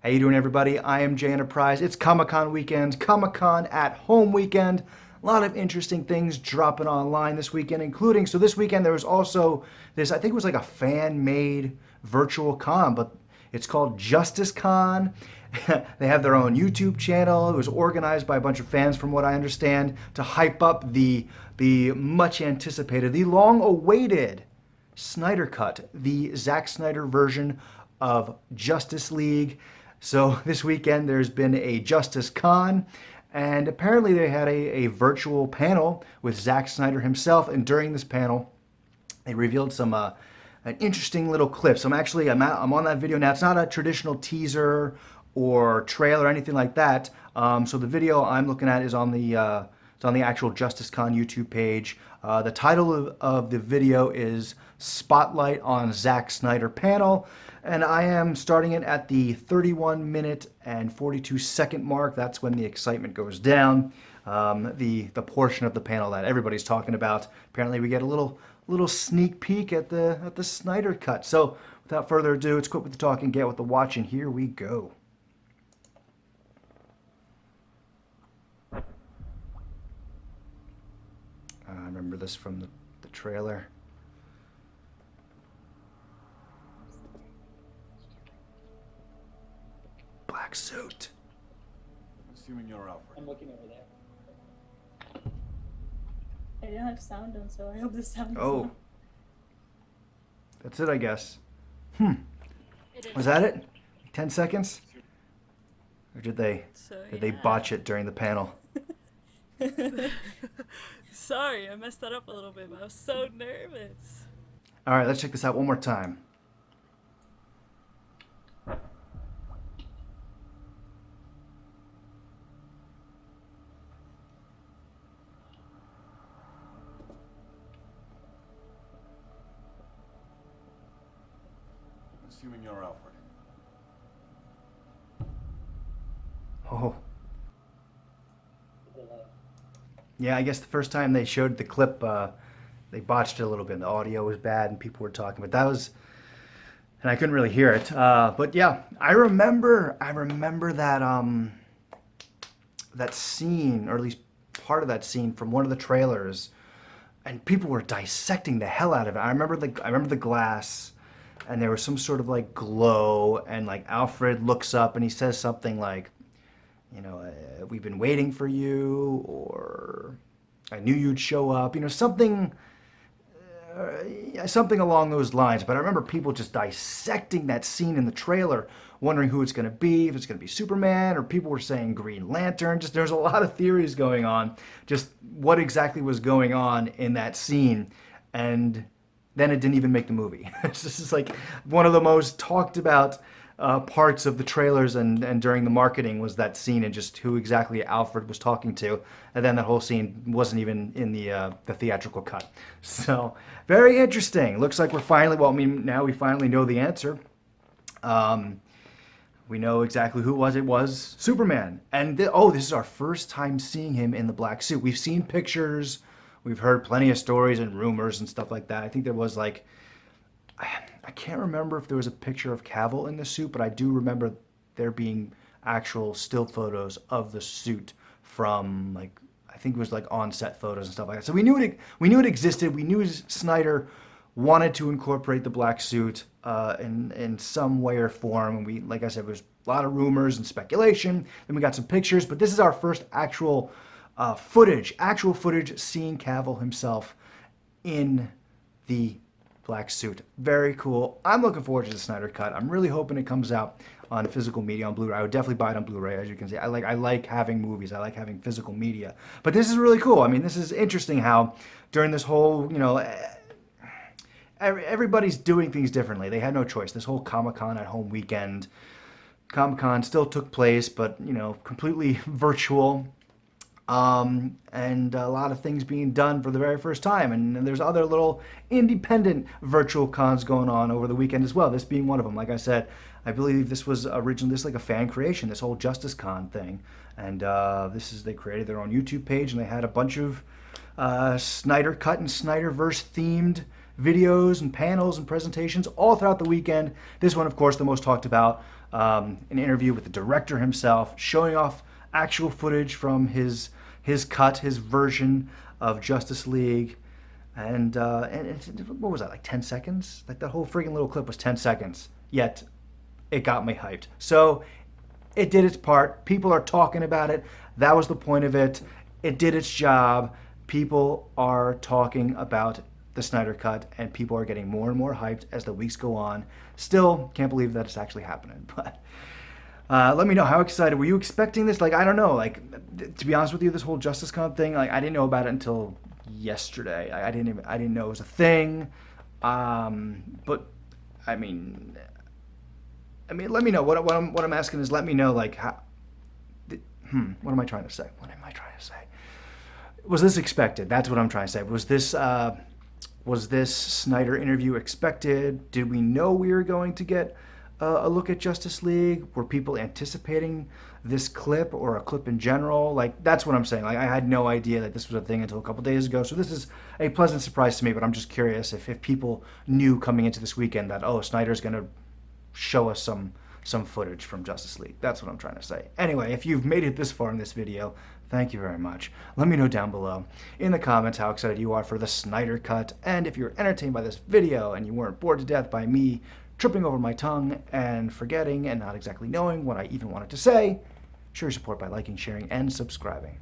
How you doing, everybody? I am Jay Enterprise. It's Comic-Con weekend, Comic-Con at home weekend. A lot of interesting things dropping online this weekend, including, so this weekend there was also this, I think it was like a fan-made virtual con, but it's called Justice Con. They have their own YouTube channel. It was organized by a bunch of fans, from what I understand, to hype up the much anticipated, the long-awaited Snyder Cut, the Zack Snyder version of Justice League. So this weekend there's been a Justice Con, and apparently they had a virtual panel with Zack Snyder himself, and during this panel they revealed some an interesting little clip. So I'm on that video now. It's not a traditional teaser or trailer or anything like that. So the video I'm looking at is on the it's on the actual Justice Con YouTube page. The title of the video is Spotlight on Zack Snyder Panel, and I am starting it at the 31-minute and 42-second mark. That's when the excitement goes down. The portion of the panel that everybody's talking about. Apparently, we get a little sneak peek at the Snyder Cut. So, without further ado, let's quit with the talk and get with the watching. Here we go. I remember this from the trailer. Black suit. Assuming you're Alfred. I'm looking over there. I didn't have sound on, so I hope the sound is Oh. on. That's it, I guess. Was that it? 10 seconds? Or did they botch it during the panel? Sorry, I messed that up a little bit, but I was so nervous. All right, let's check this out one more time. Assuming you're Alfred. Oh. Yeah, I guess the first time they showed the clip, they botched it a little bit. The audio was bad and people were talking, but that was, and I couldn't really hear it. But yeah, I remember that that scene, or at least part of that scene from one of the trailers, and people were dissecting the hell out of it. I remember the glass, and there was some sort of like glow, and like Alfred looks up and he says something like, you know, we've been waiting for you, or I knew you'd show up, you know, something along those lines. But I remember people just dissecting that scene in the trailer, wondering who it's going to be, if it's going to be Superman, or people were saying Green Lantern. Just there's a lot of theories going on, just what exactly was going on in that scene. And then it didn't even make the movie. This is like one of the most talked about parts of the trailers and during the marketing was that scene and just who exactly Alfred was talking to, and then that whole scene wasn't even in the theatrical cut. So very interesting. Looks like we're finally, well, I mean, now we finally know the answer. We know exactly who it was. It was Superman. And this is our first time seeing him in the black suit. We've seen pictures, we've heard plenty of stories and rumors and stuff like that. I think there was like, I can't remember if there was a picture of Cavill in the suit, but I do remember there being actual still photos of the suit from, like, I think it was like on-set photos and stuff like that. So we knew it existed. We knew Snyder wanted to incorporate the black suit in some way or form. And we, like I said, there was a lot of rumors and speculation. Then we got some pictures, but this is our first actual footage seeing Cavill himself in the black suit. Very cool. I'm looking forward to the Snyder Cut. I'm really hoping it comes out on physical media, on Blu-ray. I would definitely buy it on Blu-ray, as you can see. I like having movies. I like having physical media. But this is really cool. I mean, this is interesting how during this whole, you know, everybody's doing things differently. They had no choice. This whole Comic-Con at home weekend, Comic-Con still took place, but, you know, completely virtual. And a lot of things being done for the very first time. And there's other little independent virtual cons going on over the weekend as well, this being one of them. Like I said, I believe this was originally like a fan creation, this whole Justice Con thing. And they created their own YouTube page, and they had a bunch of Snyder Cut and Snyderverse themed videos and panels and presentations all throughout the weekend. This one, of course, the most talked about an interview with the director himself, showing off actual footage from his cut, his version of Justice League. And what was that, like 10 seconds? Like that whole freaking little clip was 10 seconds. Yet it got me hyped. So it did its part. People are talking about it. That was the point of it. It did its job. People are talking about the Snyder Cut, and people are getting more and more hyped as the weeks go on. Still, can't believe that it's actually happening. But let me know, how excited were you expecting this? Like, I don't know. Like, to be honest with you, this whole Justice Cut thing, like, I didn't know about it until yesterday. I didn't know it was a thing. But I mean, let me know. What I'm asking is, let me know, like, how. What am I trying to say? What am I trying to say? Was this expected? That's what I'm trying to say. Was this Snyder interview expected? Did we know we were going to get a look at Justice League? Were people anticipating this clip or a clip in general? Like, that's what I'm saying. Like, I had no idea that this was a thing until a couple days ago. So this is a pleasant surprise to me, but I'm just curious if people knew coming into this weekend that, oh, Snyder's going to show us some footage from Justice League. That's what I'm trying to say. Anyway, if you've made it this far in this video, thank you very much. Let me know down below in the comments how excited you are for the Snyder Cut, and if you're entertained by this video and you weren't bored to death by me tripping over my tongue and forgetting and not exactly knowing what I even wanted to say, show your support by liking, sharing, and subscribing.